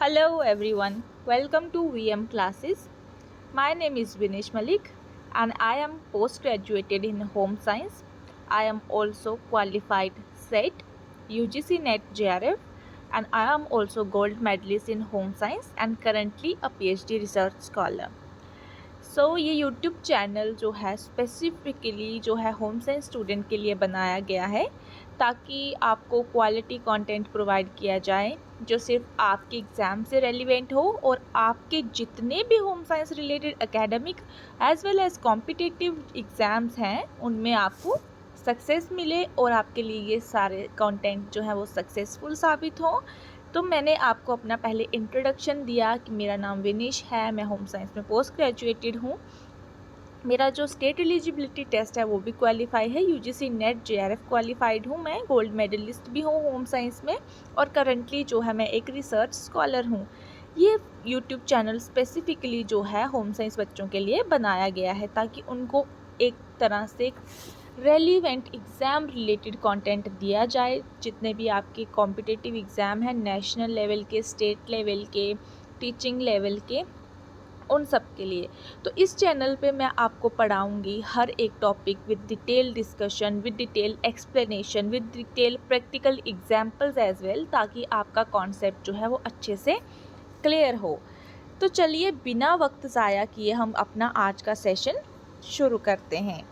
Hello everyone, welcome to VM classes. My name is Vinesh Malik and I am postgraduated in home science. I am also qualified SET, UGC NET JRF and I am also gold medalist in home science and currently a PhD research scholar. ये YouTube channel जो है specifically जो है home science student के लिए बनाया गया है ताकि आपको क्वालिटी कंटेंट प्रोवाइड किया जाए जो सिर्फ आपके एग्ज़ाम से रेलिवेंट हो और आपके जितने भी home science related academic as well as competitive exams हैं उनमें आपको सक्सेस मिले और आपके लिए ये सारे कंटेंट जो है वो सक्सेसफुल साबित हों। तो मैंने आपको अपना पहले इंट्रोडक्शन दिया कि मेरा नाम विनीश है, मैं होम साइंस में पोस्ट ग्रेजुएटेड हूँ। मेरा जो स्टेट एलिजिबिलिटी टेस्ट है वो भी क्वालिफाई है, यूजीसी नेट जेआरएफ क्वालिफाइड हूँ, मैं गोल्ड मेडलिस्ट भी हूँ होम साइंस में और करंटली जो है मैं एक रिसर्च स्कॉलर हूँ। ये यूट्यूब चैनल स्पेसिफिकली जो है होम साइंस बच्चों के लिए बनाया गया है ताकि उनको एक तरह से रेलिवेंट एग्ज़ाम रिलेटेड कंटेंट दिया जाए। जितने भी आपके कॉम्पिटिटिव एग्ज़ाम हैं नेशनल लेवल के, स्टेट लेवल के, टीचिंग लेवल के, उन सब के लिए। तो इस चैनल पे मैं आपको पढ़ाऊँगी हर एक topic with detail discussion, with detail explanation, with detail practical examples as well ताकि आपका कॉन्सेप्ट जो है वो अच्छे से क्लियर हो। तो चलिए बिना वक्त ज़ाया किए हम अपना आज का सेशन शुरू करते हैं।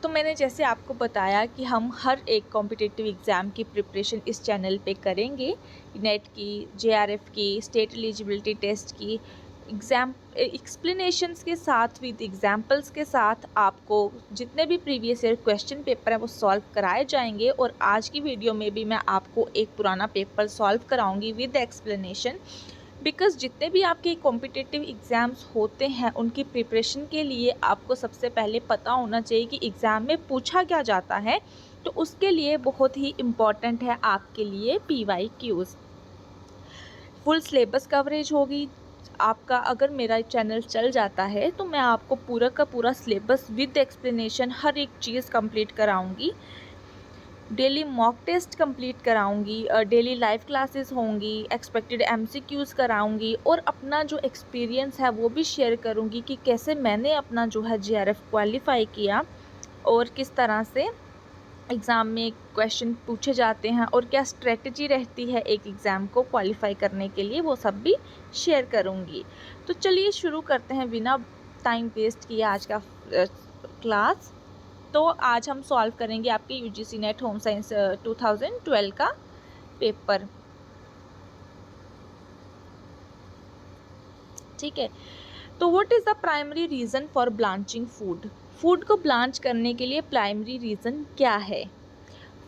तो मैंने जैसे आपको बताया कि हम हर एक कॉम्पिटिटिव एग्ज़ाम की प्रिपरेशन इस चैनल पे करेंगे, नेट की, जेआरएफ की, स्टेट एलिजिबिलिटी टेस्ट की, एग्ज़ाम एक्सप्लेनेशंस के साथ विद एग्जांपल्स के साथ आपको जितने भी प्रीवियस ईयर क्वेश्चन पेपर हैं वो सॉल्व कराए जाएंगे। और आज की वीडियो में भी मैं आपको एक पुराना पेपर सॉल्व कराऊंगी विद एक्सप्लेनेशन। बिकॉज़ जितने भी आपके कॉम्पिटिटिव एग्ज़ाम्स होते हैं उनकी प्रिपरेशन के लिए आपको सबसे पहले पता होना चाहिए कि एग्ज़ाम में पूछा क्या जाता है। तो उसके लिए बहुत ही इम्पॉर्टेंट है आपके लिए PYQs। फुल सिलेबस कवरेज होगी आपका। अगर मेरा चैनल चल जाता है तो मैं आपको पूरा का पूरा सिलेबस विद एक्सप्लेनेशन हर एक चीज़ कंप्लीट कराऊंगी। डेली मॉक टेस्ट कंप्लीट कराऊंगी, डेली लाइव क्लासेस होंगी, एक्सपेक्टेड MCQs कराऊंगी और अपना जो एक्सपीरियंस है वो भी शेयर करूंगी कि कैसे मैंने अपना जो है JRF क्वालिफाई किया और किस तरह से एग्ज़ाम में क्वेश्चन पूछे जाते हैं और क्या स्ट्रेटजी रहती है एक एग्ज़ाम को क्वालिफाई करने के लिए, वो सब भी शेयर करूंगी। तो चलिए शुरू करते हैं बिना टाइम वेस्ट किए आज का क्लास। तो आज हम सॉल्व करेंगे आपके यूजीसी नेट होम साइंस 2012 का पेपर। ठीक है, तो what is the primary reason for blanching food? Food को ब्लांच करने के लिए प्राइमरी रीज़न क्या है?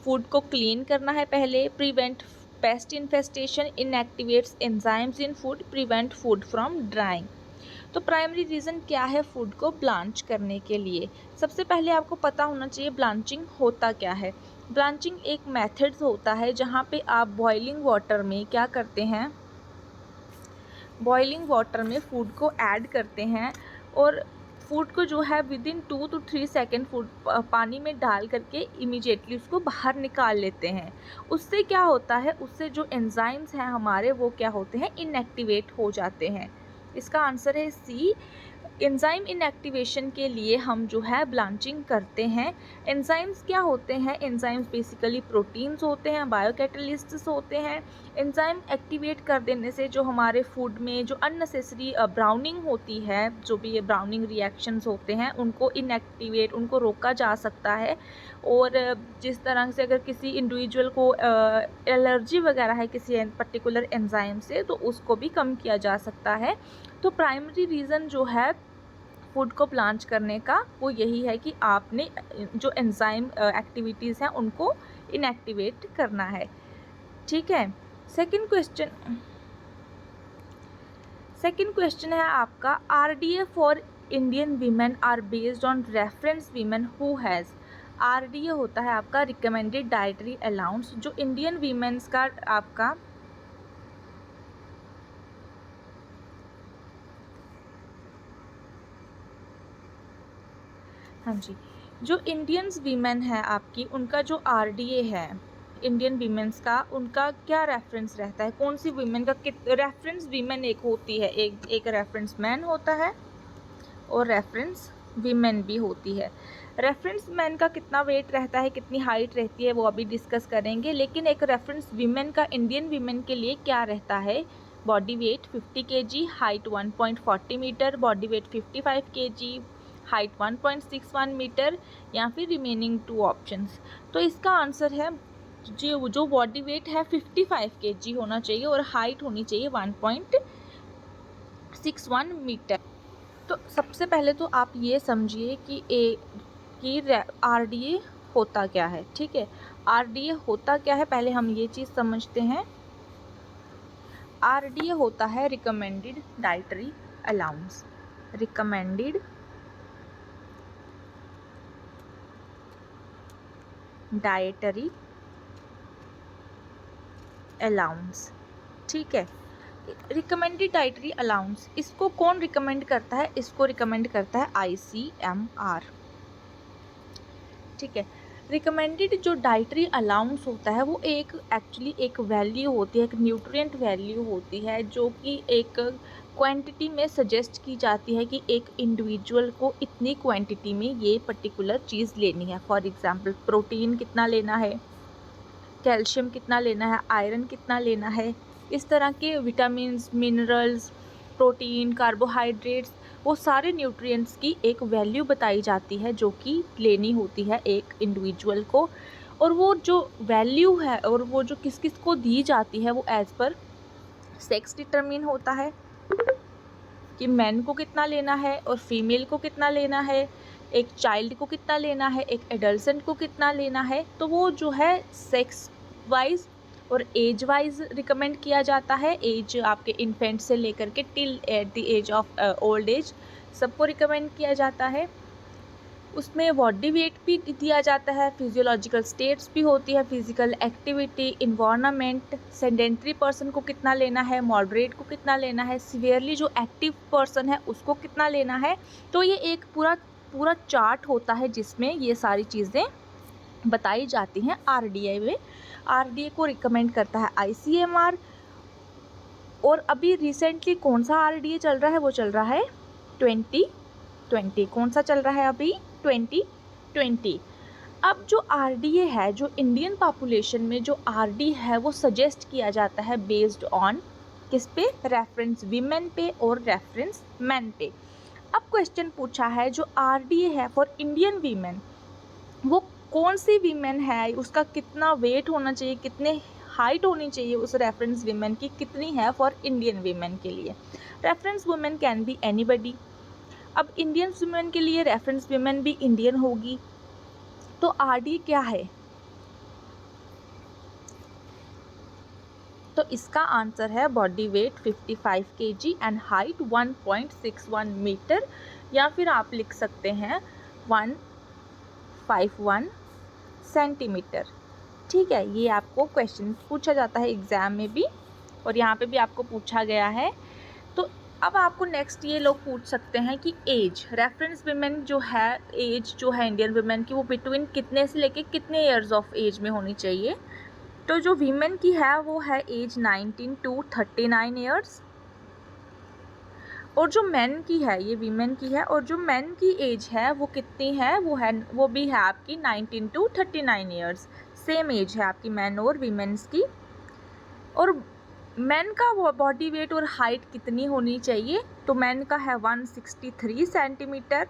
फूड को क्लीन करना है पहले, prevent paste infestation, inactivates enzymes in food, prevent food from drawing. तो प्राइमरी रीज़न क्या है फूड को ब्लांच करने के लिए? सबसे पहले आपको पता होना चाहिए ब्लांचिंग होता क्या है। ब्लांचिंग एक मेथड्स होता है जहाँ पे आप बॉइलिंग वाटर में क्या करते हैं, बॉइलिंग वाटर में फूड को ऐड करते हैं और फूड को जो है with in 2 to 3 second food पानी में डाल करके इमीडिएटली उसको बाहर निकाल लेते हैं। उससे क्या होता है, उससे जो एंजाइम्स हैं हमारे वो क्या होते हैं, इनएक्टिवेट हो जाते हैं। इसका आंसर है सी। एंजाइम इनएक्टिवेशन के लिए हम जो है ब्लांचिंग करते हैं। एंजाइम्स क्या होते हैं? एंजाइम्स बेसिकली प्रोटीन्स होते हैं, बायोकैटलिस्ट्स होते हैं। एंजाइम एक्टिवेट कर देने से जो हमारे फूड में जो अननेसेसरी ब्राउनिंग होती है, जो भी ये ब्राउनिंग रिएक्शंस होते हैं उनको इनएक्टिवेट, उनको रोका जा सकता है। और जिस तरह से अगर किसी इंडिविजुअल को एलर्जी वगैरह है किसी पर्टिकुलर एंजाइम से तो उसको भी कम किया जा सकता है। तो प्राइमरी रीज़न जो है फूड को ब्लांच करने का वो यही है कि आपने जो एंजाइम एक्टिविटीज़ हैं उनको इनएक्टिवेट करना है। ठीक है, सेकंड क्वेश्चन है आपका, RDA for Indian women are based on reference women who has. RDA होता है आपका रिकमेंडेड डाइटरी अलाउंस, जो इंडियन वीमेंस का आपका हाँ जी, जो इंडियंस वीमेन है आपकी उनका जो RDA है, इंडियन वीमेंस का उनका क्या रेफरेंस रहता है, कौन सी वीमेन का रेफरेंस वीमेन एक होती है, एक रेफरेंस मैन होता है और रेफरेंस वीमेन भी होती है। रेफरेंस मैन का कितना वेट रहता है, कितनी हाइट रहती है, वो अभी डिस्कस करेंगे। लेकिन एक रेफरेंस वीमेन का इंडियन वीमेन के लिए क्या रहता है, body weight 50 kg, height 1.40 metre, body weight 55 kg, height 1.61 metre, या फिर रिमेनिंग 2 ऑप्शंस। तो इसका आंसर है जो बॉडी वेट है 55 kg होना चाहिए और हाइट होनी चाहिए 1.61 मीटर। तो सबसे पहले तो आप ये समझिए कि आरडीए होता क्या है। ठीक है, आरडीए होता क्या है, पहले हम ये चीज़ समझते हैं। आरडीए होता है recommended dietary allowance. Recommended dietary allowance. ठीक है, रिकमेंडेड डाइटरी अलाउंस इसको कौन रिकमेंड करता है, इसको रिकमेंड करता है ICMR। ठीक है, रिकमेंडेड जो डाइटरी अलाउंस होता है वो एक्चुअली एक वैल्यू होती है, एक न्यूट्रिएंट वैल्यू होती है जो कि एक क्वांटिटी में सजेस्ट की जाती है कि एक इंडिविजुअल को इतनी क्वांटिटी में ये पर्टिकुलर चीज़ लेनी है। फॉर एग्जांपल प्रोटीन कितना लेना है, कैल्शियम कितना लेना है, आयरन कितना लेना है, इस तरह के विटामिन्स, मिनरल्स, प्रोटीन, कार्बोहाइड्रेट्स, वो सारे न्यूट्रिएंट्स की एक वैल्यू बताई जाती है जो कि लेनी होती है एक इंडिविजुअल को। और वो जो वैल्यू है और वो जो किस किस को दी जाती है वो एज पर सेक्स डिटरमिन होता है कि मैन को कितना लेना है और फीमेल को कितना लेना है, एक चाइल्ड को कितना लेना है, एक एडल्सेंट को कितना लेना है। तो वो जो है सेक्स वाइज और एज वाइज रिकमेंड किया जाता है। एज आपके इन्फेंट से लेकर के till at the age of old age सबको रिकमेंड किया जाता है। उसमें बॉडी वेट भी दिया जाता है, फिजियोलॉजिकल स्टेट्स भी होती है, physical activity, environment, sedentary person को कितना लेना है, मॉडरेट को कितना लेना है, सीवियरली जो एक्टिव पर्सन है उसको कितना लेना है। तो ये एक पूरा चार्ट होता है जिसमें ये सारी चीज़ें बताई जाती हैं आरडीए में। आरडीए को रिकमेंड करता है ICMR। और अभी रिसेंटली कौन सा आरडीए चल रहा है, वो चल रहा है 2020। कौन सा चल रहा है अभी, 2020। अब जो आरडीए है, जो इंडियन पॉपुलेशन में जो आरडी है वो सजेस्ट किया जाता है बेस्ड ऑन किस पे, रेफरेंस वीमेन पे और रेफरेंस मैन पे। अब क्वेश्चन पूछा है जो आरडीए है फॉर इंडियन वीमेन, वो कौन सी वीमेन है, उसका कितना वेट होना चाहिए, कितने हाइट होनी चाहिए उस रेफरेंस वीमेन की, कितनी है फॉर इंडियन वीमेन के लिए। Reference women can be anybody. अब इंडियन वुमेन के लिए रेफरेंस वुमेन भी इंडियन होगी। तो आरडी क्या है, तो इसका आंसर है body weight 55 kg and height 1.61 metre, या फिर आप लिख सकते हैं 151 सेंटीमीटर। ठीक है, ये आपको क्वेश्चन पूछा जाता है एग्जाम में भी और यहाँ पे भी आपको पूछा गया है। तो अब आपको नेक्स्ट ये लोग पूछ सकते हैं कि एज, रेफरेंस वुमेन जो है, एज जो है इंडियन वुमेन की वो बिटवीन कितने से लेके कितने ईयर्स ऑफ एज में होनी चाहिए। तो जो वीमेन की है वो है एज 19 to 39 ईयर्स, और जो मैन की है, ये वीमेन की है, और जो मैन की एज है वो कितनी है, वो भी है आपकी 19 to 39 ईयर्स। सेम एज है आपकी मैन और वीमेन्स की। और मैन का बॉडी वेट और हाइट कितनी होनी चाहिए, तो मैन का है 163 सेंटीमीटर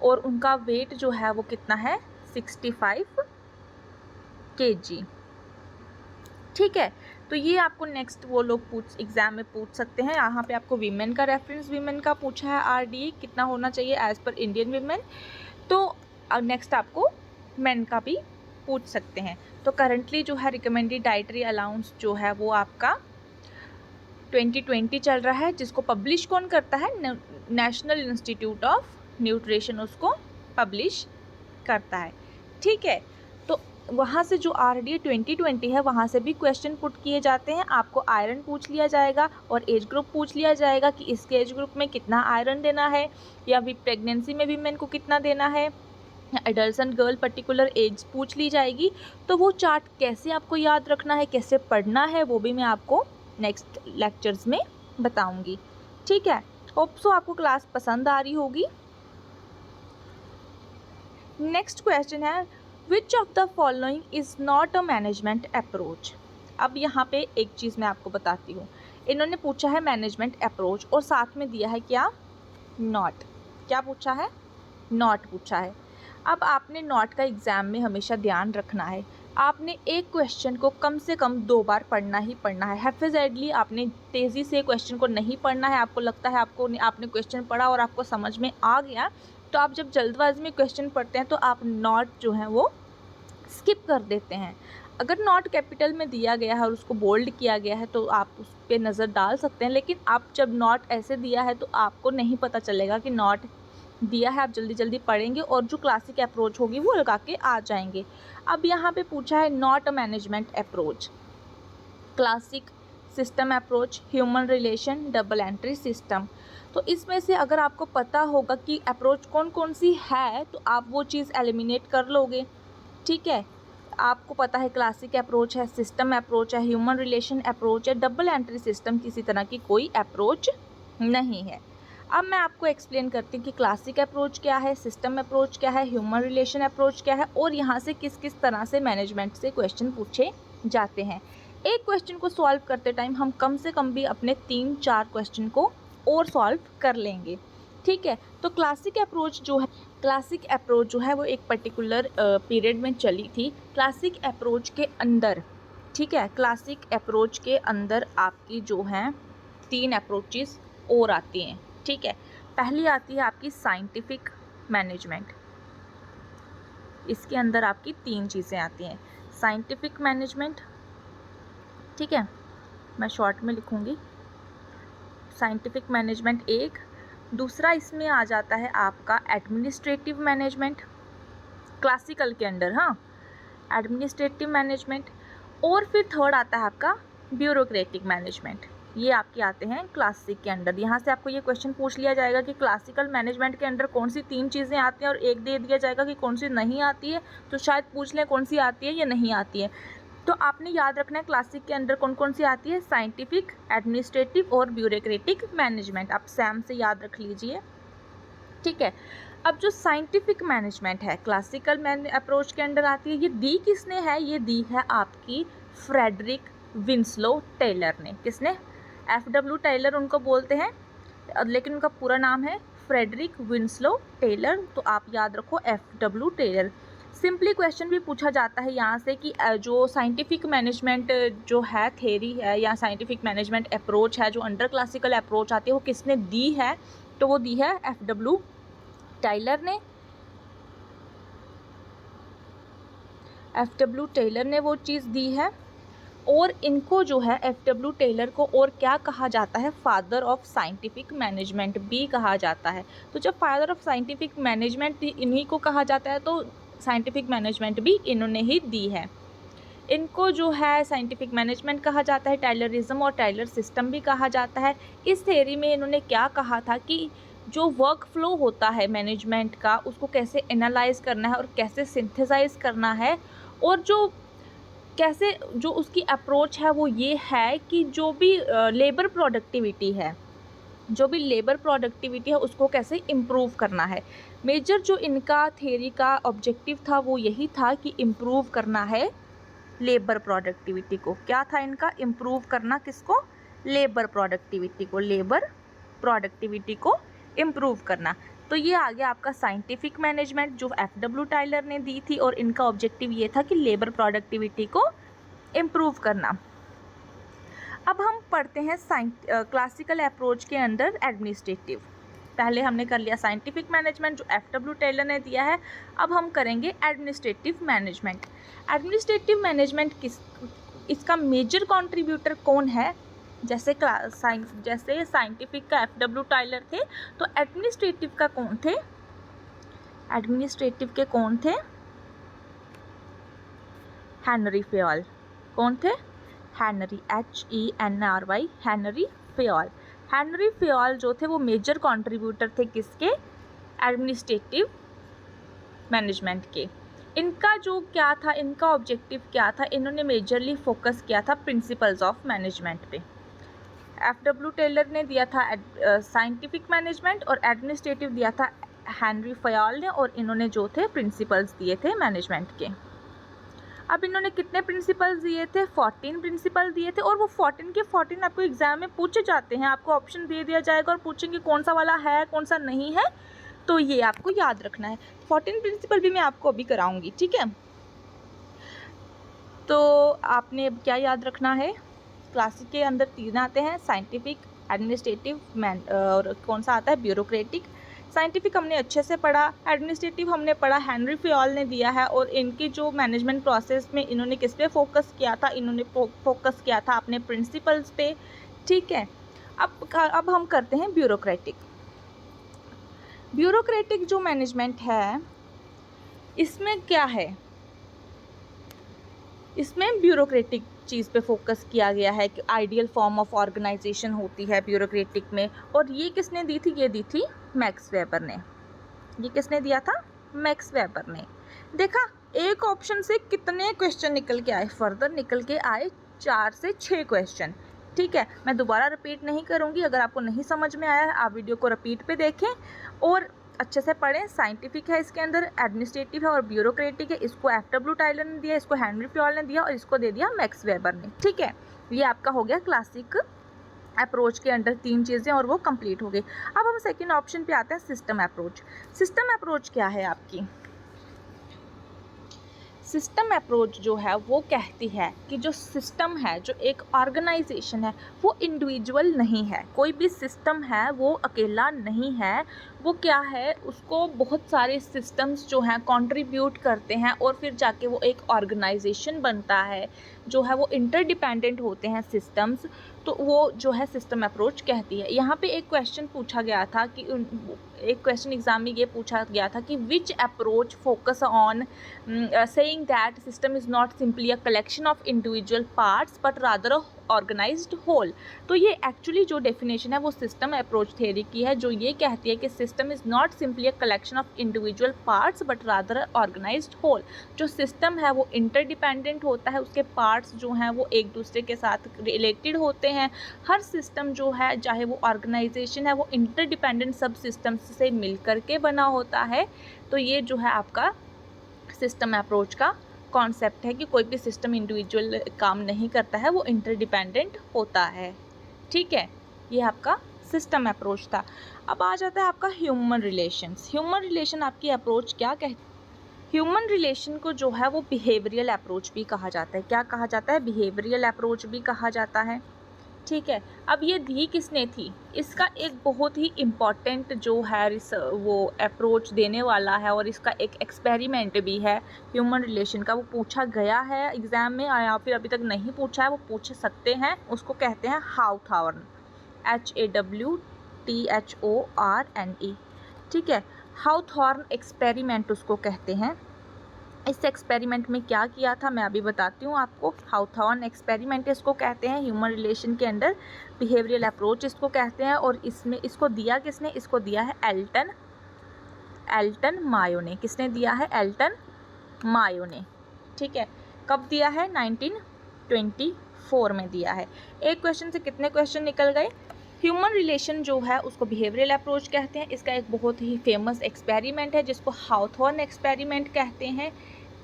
और उनका वेट जो है वो कितना है 65 kg। ठीक है, तो ये आपको नेक्स्ट वो लोग एग्जाम में पूछ सकते हैं। यहाँ पे आपको वीमेन का रेफरेंस वीमेन का पूछा है आरडीए कितना होना चाहिए एज पर इंडियन वीमेन, तो नेक्स्ट आपको मेन का भी पूछ सकते हैं। तो करंटली जो है रिकमेंडेड डाइटरी अलाउंस जो है वो आपका 2020 चल रहा है, जिसको पब्लिश कौन करता है, नेशनल इंस्टीट्यूट ऑफ न्यूट्रिशन उसको पब्लिश करता है। ठीक है, तो वहाँ से जो आरडीए 2020 है वहाँ से भी क्वेश्चन पुट किए जाते हैं। आपको आयरन पूछ लिया जाएगा और एज ग्रुप पूछ लिया जाएगा कि इसके एज ग्रुप में कितना आयरन देना है, या भी प्रेगनेंसी में वीमेन को कितना देना है, adult and girl particular age पूछ ली जाएगी, तो वो चार्ट कैसे आपको याद रखना है, कैसे पढ़ना है, वो भी मैं आपको नेक्स्ट लेक्चर्स में बताऊंगी। ठीक है, होप सो आपको क्लास पसंद आ रही होगी। नेक्स्ट क्वेश्चन है, which of the following is not a management approach. अब यहाँ पे एक चीज़ मैं आपको बताती हूँ, इन्होंने पूछा है मैनेजमेंट अप्रोच और साथ में दिया है क्या, नॉट। क्या पूछा है, नॉट पूछा है। अब आपने नॉट का एग्ज़ाम में हमेशा ध्यान रखना है, आपने एक क्वेश्चन को कम से कम 2 बार पढ़ना ही पढ़ना है। हैफिज़ेडली आपने तेज़ी से क्वेश्चन को नहीं पढ़ना है। आपको लगता है आपने क्वेश्चन पढ़ा और आपको समझ में आ गया, तो आप जब जल्दबाजी में क्वेश्चन पढ़ते हैं तो आप नॉट जो है वो स्किप कर देते हैं। अगर नॉट कैपिटल में दिया गया है और उसको बोल्ड किया गया है तो आप उस पर नज़र डाल सकते हैं, लेकिन आप जब नॉट ऐसे दिया है तो आपको नहीं पता चलेगा कि नॉट दिया है। आप जल्दी जल्दी पढ़ेंगे और जो क्लासिक अप्रोच होगी वो लगा के आ जाएंगे। अब यहाँ पे पूछा है not a management approach, classic, system approach, human relation, double entry system. तो इसमें से अगर आपको पता होगा कि अप्रोच कौन कौन सी है तो आप वो चीज़ एलिमिनेट कर लोगे। ठीक है, आपको पता है क्लासिक अप्रोच है, सिस्टम अप्रोच है, ह्यूमन रिलेशन अप्रोच है, डबल एंट्री सिस्टम किसी तरह की कोई अप्रोच नहीं है। अब मैं आपको एक्सप्लेन करती हूँ कि क्लासिक अप्रोच क्या है, सिस्टम अप्रोच क्या है, ह्यूमन रिलेशन अप्रोच क्या है और यहाँ से किस किस तरह से मैनेजमेंट से क्वेश्चन पूछे जाते हैं। एक क्वेश्चन को सॉल्व करते टाइम हम कम से कम भी अपने 3-4 क्वेश्चन को और सॉल्व कर लेंगे। ठीक है, तो क्लासिक अप्रोच जो है वो एक पर्टिकुलर पीरियड में चली थी। क्लासिक अप्रोच के अंदर, ठीक है, क्लासिक अप्रोच के अंदर आपकी जो हैं 3 अप्रोचेस और आती हैं। ठीक है, पहली आती है आपकी साइंटिफिक मैनेजमेंट। इसके अंदर आपकी 3 चीज़ें आती हैं। साइंटिफिक मैनेजमेंट, ठीक है, मैं शॉर्ट में लिखूँगी, साइंटिफिक मैनेजमेंट एक। दूसरा इसमें आ जाता है आपका एडमिनिस्ट्रेटिव मैनेजमेंट, क्लासिकल के अंडर, हाँ, एडमिनिस्ट्रेटिव मैनेजमेंट। और फिर थर्ड आता है आपका ब्यूरोक्रेटिक मैनेजमेंट। ये आपके आते हैं क्लासिक के अंडर। यहाँ से आपको ये क्वेश्चन पूछ लिया जाएगा कि क्लासिकल मैनेजमेंट के अंडर कौन सी 3 चीज़ें आती हैं और एक दे दिया जाएगा कि कौन सी नहीं आती है, तो शायद पूछ लें कौन सी आती है या नहीं आती है। तो आपने याद रखना है क्लासिक के अंदर कौन कौन सी आती है, साइंटिफिक, एडमिनिस्ट्रेटिव और ब्यूरोक्रेटिक मैनेजमेंट। आप सैम से याद रख लीजिए। ठीक है, अब जो साइंटिफिक मैनेजमेंट है क्लासिकल अप्रोच के अंडर आती है, ये दी किसने है, ये दी है आपकी फ्रेडरिक विंस्लो टेलर ने। किसने, FW टेलर उनको बोलते हैं, लेकिन उनका पूरा नाम है फ्रेडरिक विंस्लो टेलर। तो आप याद रखो FW टेलर। सिंपली क्वेश्चन भी पूछा जाता है यहाँ से कि जो साइंटिफिक मैनेजमेंट जो है थेरी है या साइंटिफिक मैनेजमेंट अप्रोच है जो अंडर क्लासिकल अप्रोच आती है वो किसने दी है, तो वो दी है FW टेलर ने। FW टेलर ने वो चीज़ दी है। और इनको जो है FW टेलर को और क्या कहा जाता है, फादर ऑफ साइंटिफिक मैनेजमेंट भी कहा जाता है। तो जब फादर ऑफ साइंटिफिक मैनेजमेंट इन्हीं को कहा जाता है तो साइंटिफिक मैनेजमेंट भी इन्होंने ही दी है। इनको जो है साइंटिफिक मैनेजमेंट कहा जाता है, टाइलरिज्म और टाइलर सिस्टम भी कहा जाता है। इस थ्योरी में इन्होंने क्या कहा था कि जो वर्क फ्लो होता है मैनेजमेंट का उसको कैसे एनालाइज करना है और कैसे सिंथेसाइज करना है, और जो उसकी अप्रोच है वो ये है कि जो भी लेबर प्रोडक्टिविटी है उसको कैसे इम्प्रूव करना है। मेजर जो इनका थ्योरी का ऑब्जेक्टिव था वो यही था कि इम्प्रूव करना है लेबर प्रोडक्टिविटी को। क्या था इनका, इम्प्रूव करना किसको, लेबर प्रोडक्टिविटी को इम्प्रूव करना। तो ये आ गया आपका साइंटिफिक मैनेजमेंट जो FW टेलर ने दी थी और इनका ऑब्जेक्टिव ये था कि लेबर प्रोडक्टिविटी को इम्प्रूव करना। अब हम पढ़ते हैं क्लासिकल अप्रोच के अंदर एडमिनिस्ट्रेटिव। पहले हमने कर लिया साइंटिफिक मैनेजमेंट जो FW टेलर ने दिया है, अब हम करेंगे एडमिनिस्ट्रेटिव मैनेजमेंट। एडमिनिस्ट्रेटिव मैनेजमेंट इसका मेजर कंट्रीब्यूटर कौन है, जैसे साइंटिफिक का FW टेलर थे तो एडमिनिस्ट्रेटिव का कौन थे, एडमिनिस्ट्रेटिव के कौन थे, हेनरी फेयोल। कौन थे, Henry, HENRY, Henry Fayol. Henry Fayol जो थे वो मेजर कंट्रीब्यूटर थे किसके, एडमिनिस्ट्रेटिव मैनेजमेंट के। इनका जो क्या था, इनका ऑब्जेक्टिव क्या था, इन्होंने मेजरली फोकस किया था प्रिंसिपल्स ऑफ मैनेजमेंट पे। एफ.डब्ल्यू. टेलर ने दिया था साइंटिफिक मैनेजमेंट और एडमिनिस्ट्रेटिव दिया था हेनरी फयाल ने, और इन्होंने जो थे प्रिंसिपल्स दिए थे मैनेजमेंट के। अब इन्होंने कितने प्रिंसिपल्स दिए थे? 14 प्रिंसिपल दिए थे, और वो 14 के 14 आपको एग्जाम में पूछे जाते हैं। आपको ऑप्शन दे दिया जाएगा और पूछेंगे कौन सा वाला है कौन सा नहीं है, तो ये आपको याद रखना है। 14 प्रिंसिपल भी मैं आपको अभी कराऊंगी, ठीक है। तो आपने अब क्या याद रखना है? क्लासिक के अंदर 3 आते हैं, साइंटिफिक, एडमिनिस्ट्रेटिव और कौन सा आता है? ब्यूरोक्रेटिक। साइंटिफिक हमने अच्छे से पढ़ा, एडमिनिस्ट्रेटिव हमने पढ़ा, हेनरी फयाल ने दिया है, और इनकी जो मैनेजमेंट प्रोसेस में इन्होंने किस पे फोकस किया था? इन्होंने फोकस किया था अपने प्रिंसिपल्स पे, ठीक है। अब हम करते हैं ब्यूरोक्रेटिक। ब्यूरोक्रेटिक जो मैनेजमेंट है, इसमें क्या है? इसमें ब्यूरोक्रेटिक चीज़ पे फोकस किया गया है कि आइडियल फॉर्म ऑफ ऑर्गेनाइजेशन होती है ब्यूरोक्रेटिक में, और ये किसने दी थी? ये दी थी मैक्स वेबर ने। ये किसने दिया था? मैक्स वेबर ने। देखा, एक ऑप्शन से कितने क्वेश्चन निकल के आए? फर्दर निकल के आए 4 से 6 क्वेश्चन, ठीक है। मैं दोबारा रिपीट नहीं करूँगी। अगर आपको नहीं समझ में आया है, आप वीडियो को रिपीट पे देखें और अच्छे से पढ़ें। साइंटिफिक है इसके अंदर, एडमिनिस्ट्रेटिव है और ब्यूरोक्रेटिक है। इसको एफ.डब्ल्यू. टाइलर ने दिया, इसको हेनरी फयाल ने दिया और इसको दे दिया मैक्स वेबर ने, ठीक है। ये आपका हो गया क्लासिक अप्रोच के अंडर 3 चीज़ें, और वो कंप्लीट हो गई। अब हम सेकंड ऑप्शन पे आते हैं, सिस्टम अप्रोच। सिस्टम अप्रोच क्या है आपकी? सिस्टम अप्रोच जो है वो कहती है कि जो सिस्टम है, जो एक ऑर्गेनाइजेशन है, वो इंडिविजुअल नहीं है। कोई भी सिस्टम है वो अकेला नहीं है। वो क्या है, उसको बहुत सारे सिस्टम्स जो हैं कंट्रीब्यूट करते हैं, और फिर जाके वो एक ऑर्गेनाइजेशन बनता है, जो है वो इंटरडिपेंडेंट होते हैं सिस्टम्स। तो वो जो है सिस्टम अप्रोच कहती है। यहाँ पे एक क्वेश्चन पूछा गया था कि एक क्वेश्चन एग्जाम में ये पूछा गया था कि which approach focus on saying that system is not simply a collection of individual parts but rather a organized whole। तो ये एक्चुअली जो डेफिनेशन है वो सिस्टम अप्रोच थ्योरी की है, जो ये कहती है कि system is not simply a collection of individual parts but rather a organised whole. जो सिस्टम है वो इंटरडिपेंडेंट होता है, उसके पार्ट्स जो हैं वो एक दूसरे के साथ रिलेटेड होते हैं। हर सिस्टम जो है, चाहे वो ऑर्गेनाइजेशन है, वो इंटरडिपेंडेंट सब सिस्टम्स से मिल कर के बना होता है। तो ये जो है आपका सिस्टम अप्रोच का कॉन्सेप्ट है कि कोई भी सिस्टम इंडिविजुअल काम नहीं करता है, वो इंटरडिपेंडेंट होता है, ठीक है। ये आपका सिस्टम अप्रोच था। अब आ जाता है आपका ह्यूमन रिलेशंस। ह्यूमन रिलेशन आपकी अप्रोच क्या कहती है? ह्यूमन रिलेशन को जो है वो बिहेवियरल अप्रोच भी कहा जाता है। क्या कहा जाता है? बिहेवियरल अप्रोच भी कहा जाता है, ठीक है। अब ये दी किसने थी? इसका एक बहुत ही इम्पॉर्टेंट जो है वो अप्रोच देने वाला है, और इसका एक एक्सपेरिमेंट भी है ह्यूमन रिलेशन का। वो पूछा गया है एग्ज़ाम में, या फिर अभी तक नहीं पूछा है, वो पूछ सकते हैं। उसको कहते हैं हाउथॉर्न, HAWTHORNE, ठीक है। हाउथॉर्न एक्सपेरिमेंट उसको कहते हैं। इस एक्सपेरिमेंट में क्या किया था मैं अभी बताती हूँ आपको। हाउथॉर्न एक्सपेरिमेंट इसको कहते हैं, ह्यूमन रिलेशन के अंडर बिहेवियरल अप्रोच इसको कहते हैं। और इसमें इसको दिया किसने? इसको दिया है एल्टन मायो ने। किसने दिया है? एल्टन मायो ने, ठीक है। कब दिया है? 1924 में दिया है। एक क्वेश्चन से कितने क्वेश्चन निकल गए? ह्यूमन रिलेशन जो है उसको बिहेवियरल अप्रोच कहते हैं। इसका एक बहुत ही फेमस एक्सपेरिमेंट है जिसको हाउथॉर्न एक्सपेरिमेंट कहते हैं,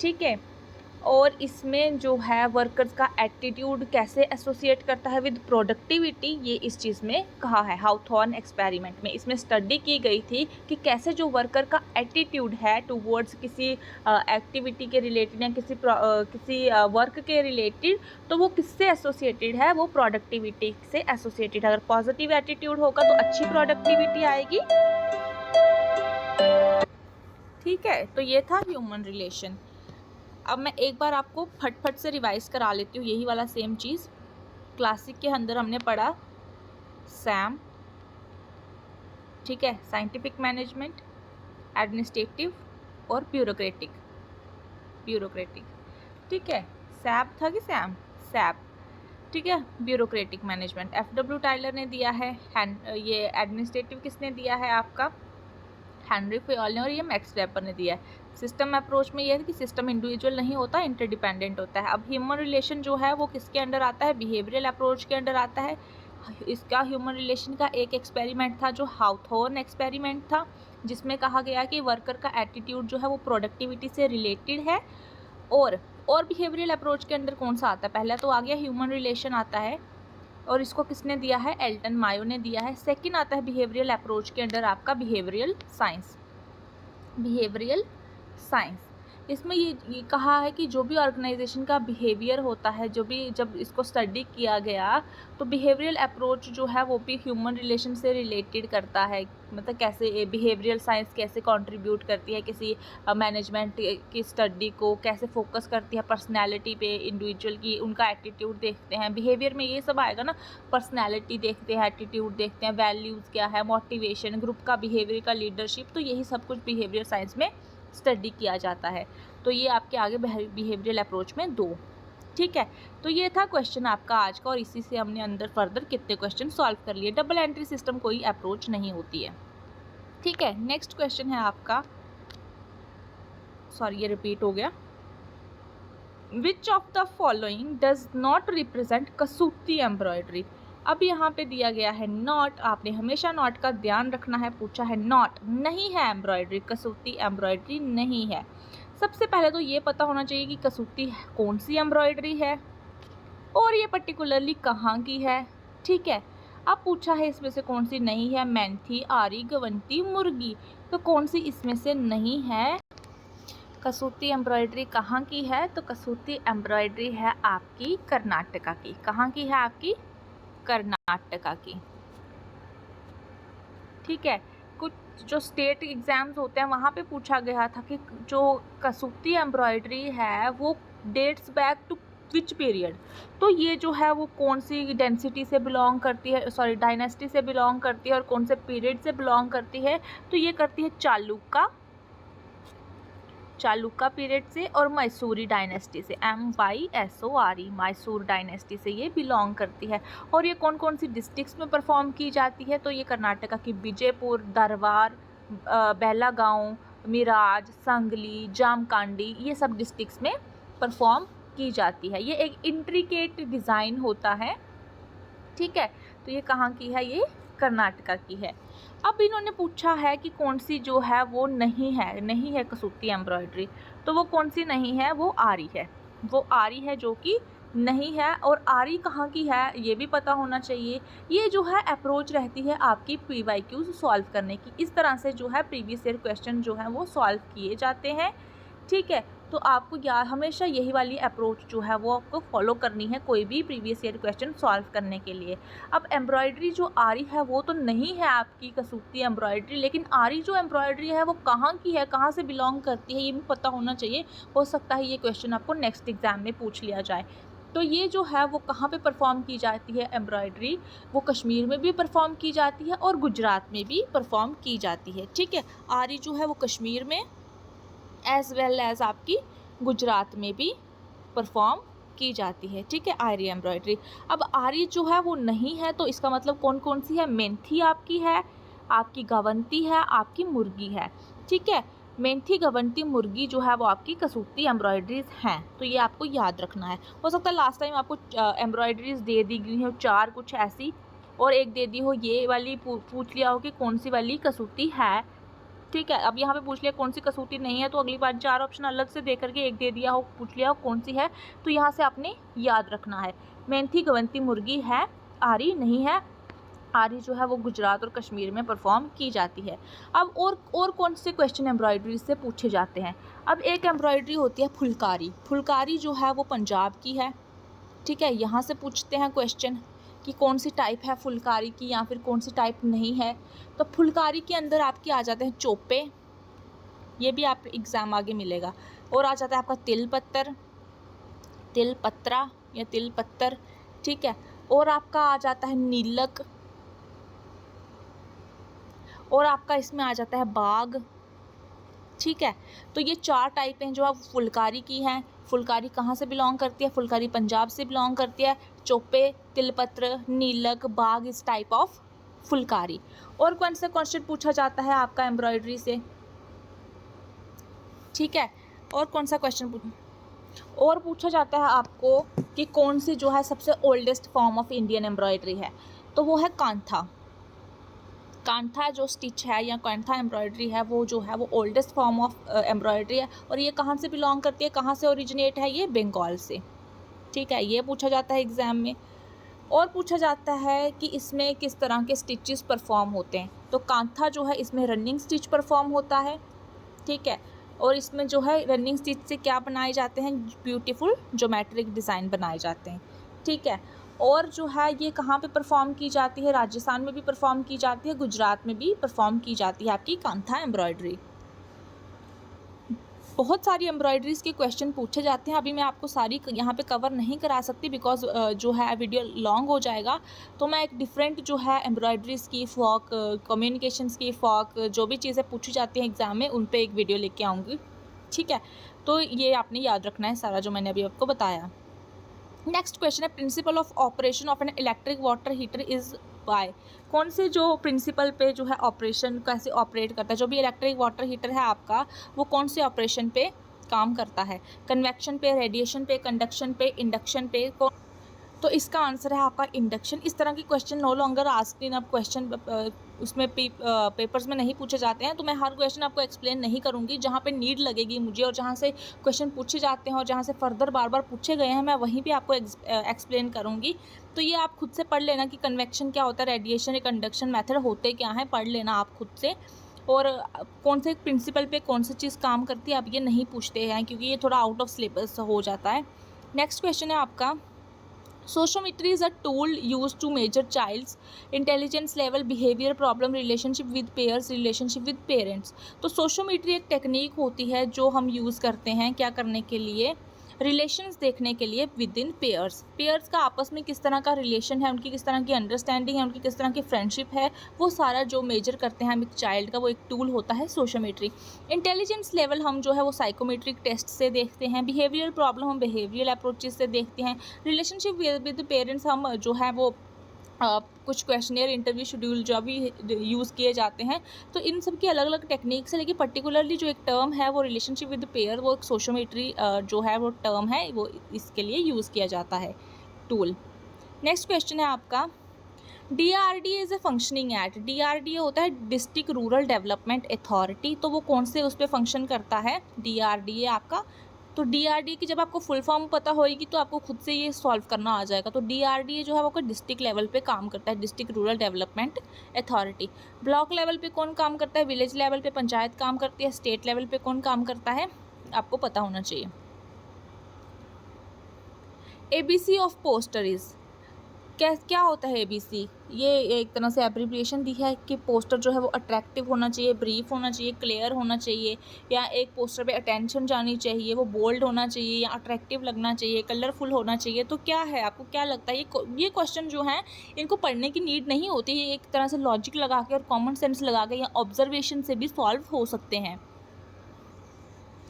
ठीक है। और इसमें जो है वर्कर्स का एटीट्यूड कैसे एसोसिएट करता है विद प्रोडक्टिविटी, ये इस चीज़ में कहा है हाउथॉर्न एक्सपेरिमेंट में। इसमें स्टडी की गई थी कि कैसे जो वर्कर का एटीट्यूड है टूवर्ड्स किसी एक्टिविटी के रिलेटेड या किसी वर्क के रिलेटेड, तो वो किससे एसोसिएटेड है? वो प्रोडक्टिविटी से एसोसिएटेड है। अगर पॉजिटिव एटीट्यूड होगा तो अच्छी प्रोडक्टिविटी आएगी, ठीक है। तो ये था ह्यूमन रिलेशन। अब मैं एक बार आपको फटफट से रिवाइज करा लेती हूँ यही वाला सेम चीज़। क्लासिक के अंदर हमने पढ़ा सैम, ठीक है, साइंटिफिक मैनेजमेंट, एडमिनिस्ट्रेटिव और ब्यूरोक्रेटिक, ठीक है। सैप था कि सैम? सैप, ठीक है। Bureaucratic management F.W.. टाइलर ने दिया है। ये एडमिनिस्ट्रेटिव किसने दिया है? आपका हेनरी फयोल ने और ये मैक्स वेबर ने दिया है। सिस्टम अप्रोच में ये है कि सिस्टम इंडिविजुअल नहीं होता, इंटरडिपेंडेंट होता है। अब ह्यूमन रिलेशन जो है वो किसके अंडर आता है, बिहेवियरल अप्रोच के अंडर आता है। इसका ह्यूमन रिलेशन का एक एक्सपेरिमेंट था जो हाउथॉर्न एक्सपेरिमेंट था, जिसमें कहा गया कि वर्कर का एटीट्यूड जो है वो प्रोडक्टिविटी से रिलेटेड है। और बिहेवियरल अप्रोच के अंदर कौन सा आता है, पहला तो आ गया ह्यूमन रिलेशन आता है और इसको किसने दिया है, एल्टन मायो ने दिया है। सेकंड आता है बिहेवियरल अप्रोच के अंडर आपका बिहेवियरल साइंस। बिहेवियरल साइंस इसमें ये कहा है कि जो भी ऑर्गेनाइजेशन का बिहेवियर होता है, जब इसको स्टडी किया गया तो बिहेवियरल अप्रोच जो है वो भी ह्यूमन रिलेशन से रिलेटेड करता है। मतलब कैसे बिहेवियरल साइंस कैसे कंट्रीब्यूट करती है किसी मैनेजमेंट की स्टडी को, कैसे फोकस करती है पर्सनैलिटी पे, इंडिविजुअल की उनका एटीट्यूड देखते हैं। बिहेवियर में ये सब आएगा ना, पर्सनैलिटी देखते हैं, एटीट्यूड देखते हैं, वैल्यूज़ क्या है, मोटिवेशन, ग्रुप का बिहेवियर का लीडरशिप, तो यही सब कुछ बिहेवियर साइंस में स्टडी किया जाता है। तो ये आपके आगे बिहेवियरल अप्रोच में 2, ठीक है। तो ये था क्वेश्चन आपका आज का और इसी से हमने अंदर फर्दर कितने क्वेश्चन सॉल्व कर लिए। डबल एंट्री सिस्टम कोई अप्रोच नहीं होती है, ठीक है। नेक्स्ट क्वेश्चन है आपका, सॉरी ये रिपीट हो गया। Which of the following does not represent Kasuti embroidery. अब यहाँ पे दिया गया है नॉट, आपने हमेशा नॉट का ध्यान रखना है। पूछा है नॉट, नहीं है एम्ब्रॉयडरी, कसूती एम्ब्रॉयडरी नहीं है। सबसे पहले तो ये पता होना चाहिए कि कसूती कौन सी एम्ब्रॉयडरी है और ये पर्टिकुलरली कहाँ की है, ठीक है। अब पूछा है इसमें से कौन सी नहीं है, मेंथी, आरी, गवंती, मुर्गी, तो कौन सी इसमें से नहीं है। कसूती एम्ब्रॉयडरी कहाँ की है, तो कसूती एम्ब्रॉयडरी है आपकी कर्नाटका की। कहाँ की है आपकी, कर्नाटका की, ठीक है। कुछ जो स्टेट एग्जाम्स होते हैं वहाँ पे पूछा गया था कि जो कसूती एम्ब्रॉयडरी है वो dates back to which period, तो ये जो है वो कौन सी डेंसिटी से बिलोंग करती है, सॉरी डायनेस्टी से बिलोंग करती है और कौन से पीरियड से बिलोंग करती है, तो ये करती है चालुका पीरियड से और मैसूरी डायनेस्टी से, MYSORE, मैसूर डायनेस्टी से ये बिलोंग करती है। और ये कौन कौन सी डिस्ट्रिक्ट्स में परफॉर्म की जाती है, तो ये कर्नाटका की विजयपुर, धारवाड़, बेलागांव, मिराज, सांगली, जामकांडी, ये सब डिस्ट्रिक्ट्स में परफॉर्म की जाती है। ये एक इंट्रिकेट डिज़ाइन होता है, ठीक है। तो ये कहाँ की है, ये कर्नाटका की है। अब इन्होंने पूछा है कि कौन सी जो है वो नहीं है कसूती एम्ब्रॉयडरी, तो वो कौन सी नहीं है, वो आरी है। वो आरी है जो कि नहीं है। और आरी कहाँ की है ये भी पता होना चाहिए। ये जो है अप्रोच रहती है आपकी PYQ सॉल्व करने की। इस तरह से जो है प्रीवियस ईयर क्वेश्चन जो है वो सॉल्व किए जाते हैं, ठीक है। तो आपको यार हमेशा यही वाली अप्रोच जो है वो आपको फॉलो करनी है कोई भी प्रीवियस ईयर क्वेश्चन सॉल्व करने के लिए। अब एम्ब्रॉयडरी जो आरी है वो तो नहीं है आपकी कसूती एम्ब्रॉयडरी, लेकिन आरी जो एम्ब्रॉयडरी है वो कहाँ की है, कहाँ से बिलोंग करती है, ये भी पता होना चाहिए। हो सकता है ये क्वेश्चन आपको नेक्स्ट एग्जाम में पूछ लिया जाए। तो ये जो है वो कहाँ पे परफॉर्म की जाती है एम्ब्रॉयडरी, वो कश्मीर में भी परफॉर्म की जाती है और गुजरात में भी परफॉर्म की जाती है, ठीक है। आरी जो है वो कश्मीर में एज वेल एज आपकी गुजरात में भी परफॉर्म की जाती है, ठीक है, आरी एम्ब्रॉयडरी। अब आरी जो है वो नहीं है, तो इसका मतलब कौन कौन सी है, मेंथी आपकी है, आपकी गवंती है, आपकी मुर्गी है, ठीक है। मेंथी, गवंती, मुर्गी जो है वो आपकी कसूती एम्ब्रॉयडरीज हैं, तो ये आपको याद रखना है। हो सकता है लास्ट टाइम आपको एम्ब्रॉयडरीज दे दी गई हो 4 कुछ ऐसी, और एक दे दी हो ये वाली, पूछ लिया हो कि कौन सी वाली कसूती है, ठीक है। अब यहाँ पे पूछ लिया कौन सी कसूती नहीं है, तो अगली बार 4 ऑप्शन अलग से दे करके एक दे दिया हो, पूछ लिया हो कौन सी है, तो यहाँ से आपने याद रखना है। मेंथी, गवंती, मुर्गी है, आरी नहीं है। आरी जो है वो गुजरात और कश्मीर में परफॉर्म की जाती है। अब और कौन से क्वेश्चन एम्ब्रॉयडरी से पूछे जाते हैं। अब एक एम्ब्रॉयडरी होती है फुलकारी। फुलकारी जो है वो पंजाब की है, ठीक है। यहाँ से पूछते हैं क्वेश्चन कि कौन सी टाइप है फुलकारी की या फिर कौन सी टाइप नहीं है। तो फुलकारी के अंदर आपके आ जाते हैं चोपे, ये भी आप एग्ज़ाम आगे मिलेगा, और आ जाता है आपका तिल पत्रा या तिल पत्तर, ठीक है। और आपका आ जाता है नीलक, और आपका इसमें आ जाता है बाग, ठीक है। तो ये 4 टाइप हैं जो अब फुलकारी की हैं। फुलकारी कहाँ से बिलोंग करती है, फुलकारी पंजाब से बिलोंग करती है। चोपे, तिलपत्र, नीलक, बाग इस टाइप ऑफ फुलकारी। और कौन सा क्वेश्चन पूछा जाता है आपका एम्ब्रॉयडरी से, ठीक है। और कौन सा क्वेश्चन और पूछा जाता है आपको कि कौन सी जो है सबसे oldest form of Indian embroidery है, तो वो है कांथा। कांथा जो स्टिच है या कांथा एम्ब्रॉयडरी है वो जो है वो ओल्डेस्ट फॉर्म ऑफ एम्ब्रॉयडरी है। और ये कहाँ से बिलोंग करती है, कहाँ से ओरिजिनेट है, ये बंगाल से, ठीक है। ये पूछा जाता है एग्ज़ाम में। और पूछा जाता है कि इसमें किस तरह के स्टिचेस परफॉर्म होते हैं, तो कांथा जो है इसमें रनिंग स्टिच परफॉर्म होता है, ठीक है। और इसमें जो है रनिंग स्टिच से क्या बनाए जाते हैं, ब्यूटीफुल ज्योमेट्रिक डिज़ाइन बनाए जाते हैं, ठीक है। और जो है ये कहाँ पे परफॉर्म की जाती है, राजस्थान में भी परफॉर्म की जाती है, गुजरात में भी परफॉर्म की जाती है आपकी कांथा एम्ब्रॉयडरी। बहुत सारी एम्ब्रॉयडरीज़ के क्वेश्चन पूछे जाते हैं। अभी मैं आपको सारी यहाँ पे कवर नहीं करा सकती बिकॉज जो है वीडियो लॉन्ग हो जाएगा। तो मैं एक डिफरेंट जो है एम्ब्रॉयडरीज़ की फॉक, कम्युनिकेशंस की फॉक, जो भी चीज़ें पूछी जाती हैं एग्ज़ाम में उन पे एक वीडियो लेके आऊँगी, ठीक है। तो ये आपने याद रखना है सारा जो मैंने अभी आपको बताया। नेक्स्ट क्वेश्चन है principle of operation of an electric water heater is by. कौन से जो प्रिंसिपल पे जो है ऑपरेशन कैसे ऑपरेट करता है, जो भी इलेक्ट्रिक वाटर हीटर है आपका वो कौन से ऑपरेशन पे काम करता है, कन्वेक्शन पे, रेडिएशन पे, कंडक्शन पे, इंडक्शन पे, तो इसका आंसर है आपका इंडक्शन। इस तरह के question no longer asked in, अब क्वेश्चन उसमें पेपर्स में नहीं पूछे जाते हैं। तो मैं हर क्वेश्चन आपको एक्सप्लेन नहीं करूँगी, जहाँ पे नीड लगेगी मुझे और जहाँ से क्वेश्चन पूछे जाते हैं और जहाँ से फर्दर बार बार पूछे गए हैं मैं वहीं पे आपको एक्सप्लेन करूँगी। तो ये आप खुद से पढ़ लेना कि कन्वेक्शन क्या होता है, रेडिएशन या कंडक्शन मेथड होते क्या हैं, पढ़ लेना आप खुद से। और कौन से प्रिंसिपल पे कौन सी चीज़ काम करती है अब ये नहीं पूछते हैं क्योंकि ये थोड़ा आउट ऑफ सिलेबस हो जाता है। नेक्स्ट क्वेश्चन है आपका Sociometry is a tool used to measure child's intelligence level, behavior, problem, relationship with peers, relationship with parents। तो सोशोमीट्री एक टेक्निक होती है जो हम यूज़ करते हैं क्या करने के लिए, रिलेशंस देखने के लिए विद इन पेयर्स। पेयर्स का आपस में किस तरह का रिलेशन है, उनकी किस तरह की अंडरस्टैंडिंग है, उनकी किस तरह की फ्रेंडशिप है, वो सारा जो मेजर करते हैं हम एक चाइल्ड का, वो एक टूल होता है सोशोमेट्री। इंटेलिजेंस लेवल हम जो है वो साइकोमेट्रिक टेस्ट से देखते हैं, बिहेवियर प्रॉब्लम हम बिहेवियरल अप्रोचेस से देखते हैं, रिलेशनशिप विद पेरेंट्स हम जो है वो कुछ क्वेश्चनर, इंटरव्यू शेड्यूल जो भी यूज़ किए जाते हैं। तो इन सब की अलग अलग टेक्निक्स है, लेकिन पर्टिकुलरली जो एक टर्म है वो रिलेशनशिप विद पेयर, वो एक सोशोमेट्री जो है वो टर्म है, वो इसके लिए यूज़ किया जाता है टूल। नेक्स्ट क्वेश्चन है आपका DRDA is a functioning at. DRDA होता है डिस्ट्रिक्ट रूरल डेवलपमेंट अथॉरिटी। तो वो कौन से उस पर फंक्शन करता है DRDA आपका, तो DRDA की जब आपको फुल फॉर्म पता होएगी तो आपको खुद से ये सॉल्व करना आ जाएगा। तो DRDA जो है वो डिस्ट्रिक्ट लेवल पे काम करता है, district rural development authority. Block level पे कौन काम करता है, विलेज लेवल पे पंचायत काम करती है, स्टेट लेवल पे कौन काम करता है आपको पता होना चाहिए। ABC ऑफ पोस्टर इज़, क्या होता है ABC, ये एक तरह से एब्रीविएशन दी है कि पोस्टर जो है वो अट्रैक्टिव होना चाहिए, ब्रीफ होना चाहिए, क्लियर होना चाहिए, या एक पोस्टर पे अटेंशन जानी चाहिए, वो बोल्ड होना चाहिए या अट्रैक्टिव लगना चाहिए, कलरफुल होना चाहिए। तो क्या है, आपको क्या लगता है ये क्वेश्चन जो है इनको पढ़ने की नीड नहीं होती, ये एक तरह से लॉजिक लगा के और कॉमन सेंस लगा के या ऑब्जर्वेशन से भी सॉल्व हो सकते हैं।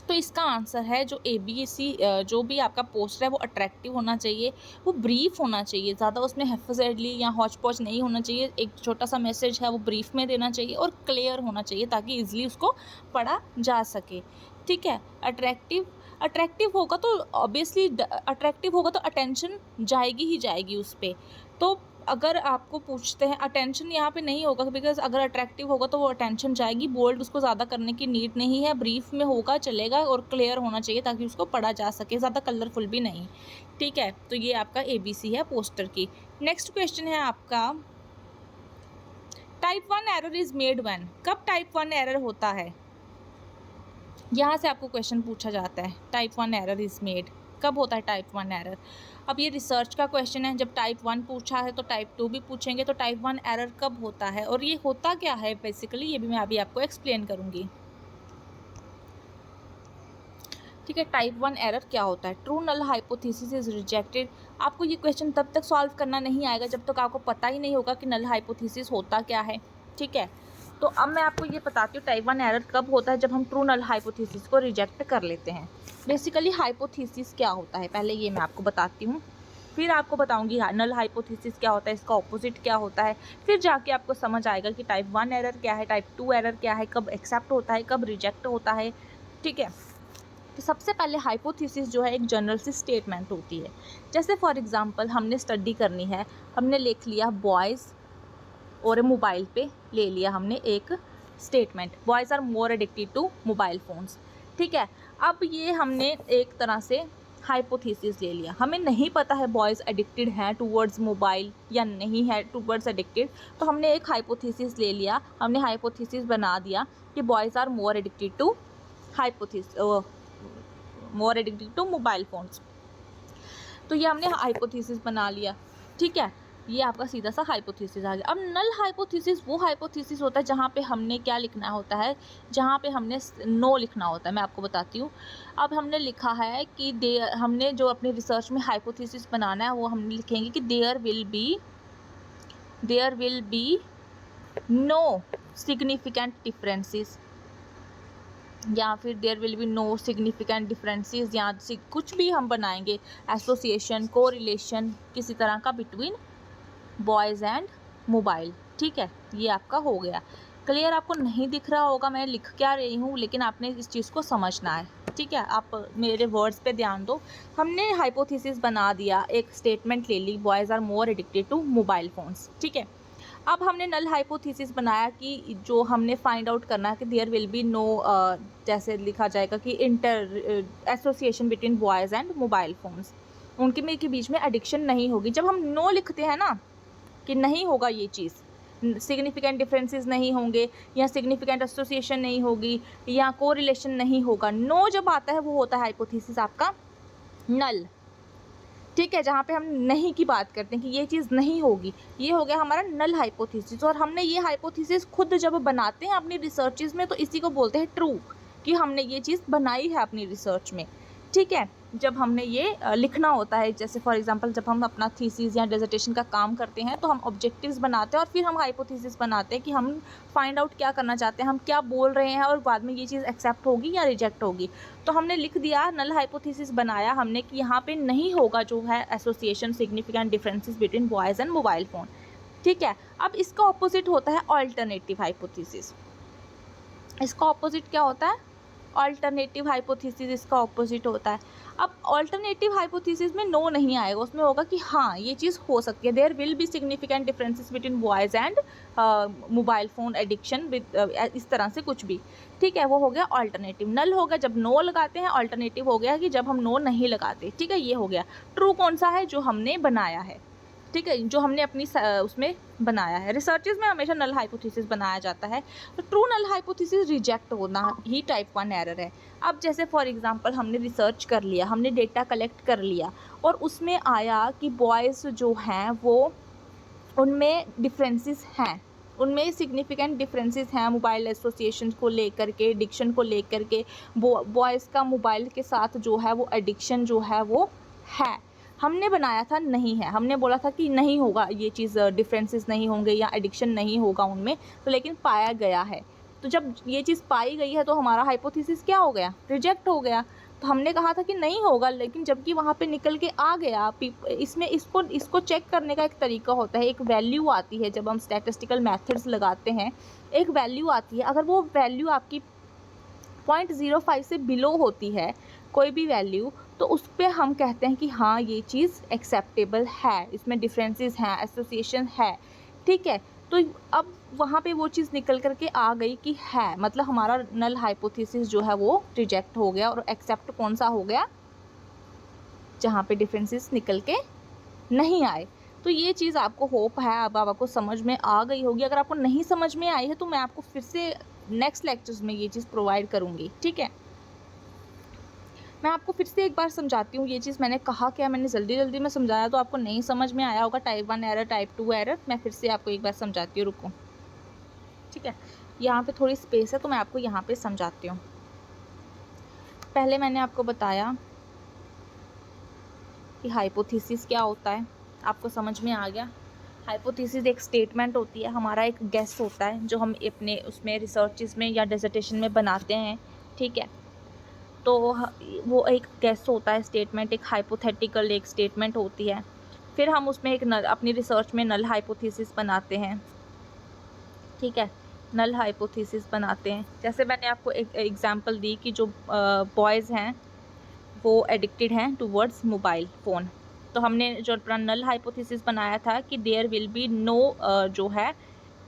तो इसका आंसर है जो ABC जो भी आपका पोस्टर है वो अट्रैक्टिव होना चाहिए, वो ब्रीफ होना चाहिए, ज़्यादा उसमें हैफज़र्डली या हौच पौच नहीं होना चाहिए, एक छोटा सा मैसेज है वो ब्रीफ में देना चाहिए और क्लियर होना चाहिए ताकि ईजिली उसको पढ़ा जा सके, ठीक है। अट्रैक्टिव होगा तो ऑब्वियसली अट्रैक्टिव होगा तो अटेंशन जाएगी ही जाएगी उस पर। तो अगर आपको पूछते हैं अटेंशन यहाँ पे नहीं होगा बिकॉज अगर अट्रैक्टिव होगा तो वो अटेंशन जाएगी, बोल्ड उसको ज़्यादा करने की नीड नहीं है, ब्रीफ में होगा चलेगा और क्लियर होना चाहिए ताकि उसको पढ़ा जा सके, ज़्यादा कलरफुल भी नहीं, ठीक है। तो ये आपका ABC है पोस्टर की। नेक्स्ट क्वेश्चन है आपका type 1 error is made when. कब टाइप 1 एरर होता है, यहाँ से आपको क्वेश्चन पूछा जाता है टाइप 1 एरर इज़ मेड, कब होता है टाइप 1 एरर। अब ये रिसर्च का क्वेश्चन है, जब टाइप 1 पूछा है तो टाइप 2 भी पूछेंगे, तो टाइप 1 एरर कब होता है और ये होता क्या है बेसिकली, ये भी मैं अभी आपको एक्सप्लेन करूँगी, ठीक है। टाइप 1 एरर क्या होता है, true null hypothesis is rejected. आपको ये क्वेश्चन तब तक सॉल्व करना नहीं आएगा जब तक आपको पता ही नहीं होगा कि नल हाइपोथेसिस होता क्या है, ठीक है। तो अब मैं आपको ये बताती हूँ टाइप 1 एरर कब होता है, जब हम ट्रू नल हाइपोथेसिस को रिजेक्ट कर लेते हैं। बेसिकली हाइपोथेसिस क्या होता है पहले ये मैं आपको बताती हूँ। फिर आपको बताऊंगी नल हाइपोथेसिस क्या होता है, इसका ऑपोजिट क्या होता है, फिर जाके आपको समझ आएगा कि टाइप 1 एरर क्या है, टाइप 2 एरर क्या है, कब एक्सेप्ट होता है, कब रिजेक्ट होता है। ठीक है, तो सबसे पहले हाइपोथेसिस जो है एक जनरल सी स्टेटमेंट होती है। जैसे फॉर एग्जांपल हमने स्टडी करनी है, हमने लिख लिया बॉयज़ और मोबाइल पे ले लिया हमने एक statement, boys are more addicted to mobile phones. ठीक है, अब ये हमने एक तरह से हाइपोथेसिस ले लिया, हमें नहीं पता है बॉयज़ एडिक्टेड हैं टूवर्ड्स मोबाइल या नहीं है टूवर्ड्स एडिक्टेड, तो हमने एक हाइपोथेसिस ले लिया, हमने हाइपोथेसिस बना दिया कि boys are more addicted to more addicted to mobile phones. तो ये हमने हाइपोथेसिस बना लिया। ठीक है, ये आपका सीधा सा हाइपोथेसिस आ गया। अब नल हाइपोथेसिस वो हाइपोथेसिस होता है जहाँ पे हमने क्या लिखना होता है, जहाँ पे हमने नो लिखना होता है। मैं आपको बताती हूँ। अब हमने लिखा है कि हमने जो अपनी रिसर्च में हाइपोथेसिस बनाना है वो हम लिखेंगे कि there will be no significant differences, या फिर there will be no significant differences, या कुछ भी हम बनाएंगे, एसोसिएशन, कोरिलेशन किसी तरह का बिटवीन बॉयज़ एंड मोबाइल। ठीक है, ये आपका हो गया क्लियर। आपको नहीं दिख रहा होगा मैं लिख क्या रही हूँ, लेकिन आपने इस चीज़ को समझना है। ठीक है, आप मेरे वर्ड्स पे ध्यान दो। हमने हाइपोथेसिस बना दिया, एक स्टेटमेंट ले ली, boys are more addicted to mobile phones. ठीक है, अब हमने नल हाइपोथेसिस बनाया कि जो हमने फाइंड आउट करना है कि देयर विल बी नो, जैसे लिखा जाएगा कि association between boys and mobile phones, उनके में के बीच में एडिक्शन नहीं होगी। जब हम नो लिखते हैं ना कि नहीं होगा ये चीज़, सिग्निफिकेंट डिफरेंसेस नहीं होंगे या सिग्निफिकेंट एसोसिएशन नहीं होगी या कोरिलेशन नहीं होगा, नो जब आता है वो होता है हाइपोथेसिस आपका नल। ठीक है, जहाँ पे हम नहीं की बात करते हैं कि ये चीज़ नहीं होगी, ये हो गया हमारा नल हाइपोथेसिस। और हमने ये हाइपोथेसिस खुद जब बनाते हैं अपनी रिसर्चेज में तो इसी को बोलते हैं ट्रू, कि हमने ये चीज़ बनाई है अपनी रिसर्च में। ठीक है, जब हमने ये लिखना होता है, जैसे फॉर एग्जांपल जब हम अपना थीसिस या डिसर्टेशन का काम करते हैं तो हम ऑब्जेक्टिव्स बनाते हैं और फिर हम हाइपोथेसिस बनाते हैं कि हम फाइंड आउट क्या करना चाहते हैं, हम क्या बोल रहे हैं और बाद में ये चीज़ एक्सेप्ट होगी या रिजेक्ट होगी। तो हमने लिख दिया, नल हाइपोथेसिस बनाया हमने कि यहाँ पे नहीं होगा जो है association significant differences between boys and mobile phone. ठीक है, अब इसका ऑपोजिट होता है ऑल्टरनेटिव हाइपोथेसिस। इसका ऑपोजिट क्या होता है? ऑल्टरनेटिव हाइपोथेसिस इसका ऑपोजिट होता है। अब ऑल्टरनेटिव हाइपोथेसिस में नो नहीं आएगा, उसमें होगा कि हाँ ये चीज़ हो सकती है, there will be significant differences between boys and mobile phone addiction with, इस तरह से कुछ भी। ठीक है, वो हो गया ऑल्टरनेटिव। नल हो गया जब नो लगाते हैं, ऑल्टरनेटिव हो गया कि जब हम नो नहीं लगाते। ठीक है, ये हो गया। ट्रू कौन सा है? जो हमने बनाया है। ठीक है, जो हमने अपनी उसमें बनाया है। रिसर्चेज में हमेशा नल हाइपोथेसिस बनाया जाता है। तो ट्रू नल हाइपोथेसिस रिजेक्ट होना ही टाइप 1 एरर है। अब जैसे फॉर एग्जांपल हमने रिसर्च कर लिया, हमने डेटा कलेक्ट कर लिया और उसमें आया कि बॉयज़ जो हैं वो उनमें डिफरेंसेस हैं, उनमें सिग्निफिकेंट डिफरेंसेस हैं मोबाइल एसोसिएशन को लेकर के, एडिक्शन को लेकर के। बॉयज़ का मोबाइल के साथ जो है वो एडिक्शन जो है वो है। हमने बनाया था नहीं है, हमने बोला था कि नहीं होगा ये चीज़, डिफरेंसेस नहीं होंगे या एडिक्शन नहीं होगा उनमें, तो लेकिन पाया गया है। तो जब ये चीज़ पाई गई है तो हमारा हाइपोथेसिस क्या हो गया? रिजेक्ट हो गया। तो हमने कहा था कि नहीं होगा, लेकिन जबकि वहाँ पे निकल के आ गया। इसमें इसको चेक करने का एक तरीका होता है, एक वैल्यू आती है जब हम स्टैटिस्टिकल मेथड्स लगाते हैं, एक वैल्यू आती है। अगर वो वैल्यू आपकी 0.05 से बिलो होती है कोई भी वैल्यू, तो उस पर हम कहते हैं कि हाँ ये चीज़ एक्सेप्टेबल है, इसमें डिफरेंसेस हैं, एसोसिएशन है। ठीक है, तो अब वहाँ पे वो चीज़ निकल करके आ गई कि है, मतलब हमारा नल हाइपोथेसिस जो है वो रिजेक्ट हो गया और एक्सेप्ट कौन सा हो गया? जहाँ पे डिफरेंसेस निकल के नहीं आए। तो ये चीज़ आपको होप है अब आपको समझ में आ गई होगी। अगर आपको नहीं समझ में आई है तो मैं आपको फिर से नेक्स्ट लेक्चर्स में ये चीज़ प्रोवाइड करूँगी। ठीक है, मैं आपको फिर से एक बार समझाती हूँ ये चीज़ मैंने कहा क्या, मैंने जल्दी में समझाया तो आपको नहीं समझ में आया होगा। टाइप 1 एरर, टाइप 2 एरर, मैं फिर से आपको एक बार समझाती हूँ, रुको। ठीक है, यहाँ पे थोड़ी स्पेस है तो मैं आपको यहाँ पे समझाती हूँ। पहले मैंने आपको बताया कि हाइपोथेसिस क्या होता है, आपको समझ में आ गया। हाइपोथेसिस एक स्टेटमेंट होती है, हमारा एक गेस होता है जो हम अपने उसमें रिसर्चेस में या डिसर्टेशन में बनाते हैं। ठीक है, तो वो एक गेस होता है, स्टेटमेंट एक हाइपोथेटिकल एक स्टेटमेंट होती है। फिर हम उसमें एक अपनी रिसर्च में नल हाइपोथेसिस बनाते हैं, ठीक है, नल हाइपोथेसिस बनाते हैं। जैसे मैंने आपको एक एग्जांपल दी कि जो बॉयज़ हैं वो एडिक्टेड हैं टूवर्ड्स मोबाइल फ़ोन, तो हमने जो अपना नल हाइपोथेसिस बनाया था कि देयर विल बी नो जो है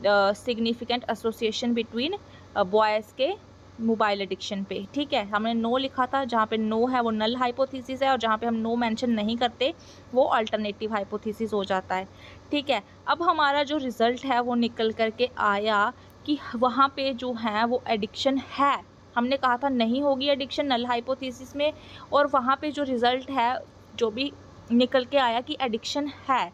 सिग्निफिकेंट एसोसिएशन बिटवीन बॉयज़ के मोबाइल एडिक्शन पे, ठीक है। हमने नो लिखा था, जहाँ पे नो है वो नल हाइपोथेसिस है, और जहाँ पे हम नो मेंशन नहीं करते वो अल्टरनेटिव हाइपोथेसिस हो जाता है, ठीक है। अब हमारा जो रिज़ल्ट है वो निकल कर के आया कि वहाँ पे जो है वो एडिक्शन है। हमने कहा था नहीं होगी एडिक्शन नल हाइपोथेसिस में, और वहाँ पे जो रिज़ल्ट है जो भी निकल के आया कि एडिक्शन है,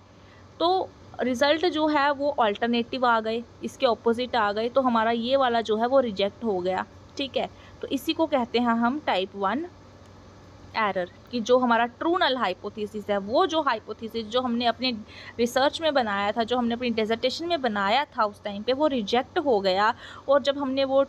तो रिज़ल्ट जो है वो अल्टरनेटिव आ गए, इसके ऑपोजिट आ गए, तो हमारा ये वाला जो है वो रिजेक्ट हो गया, ठीक है। तो इसी को कहते हैं हम टाइप 1 एरर, कि जो हमारा ट्रू नल हाइपोथेसिस है, वो जो हाइपोथेसिस जो हमने अपने रिसर्च में बनाया था, जो हमने अपनी डेजर्टेशन में बनाया था उस टाइम पे, वो रिजेक्ट हो गया। और जब हमने वो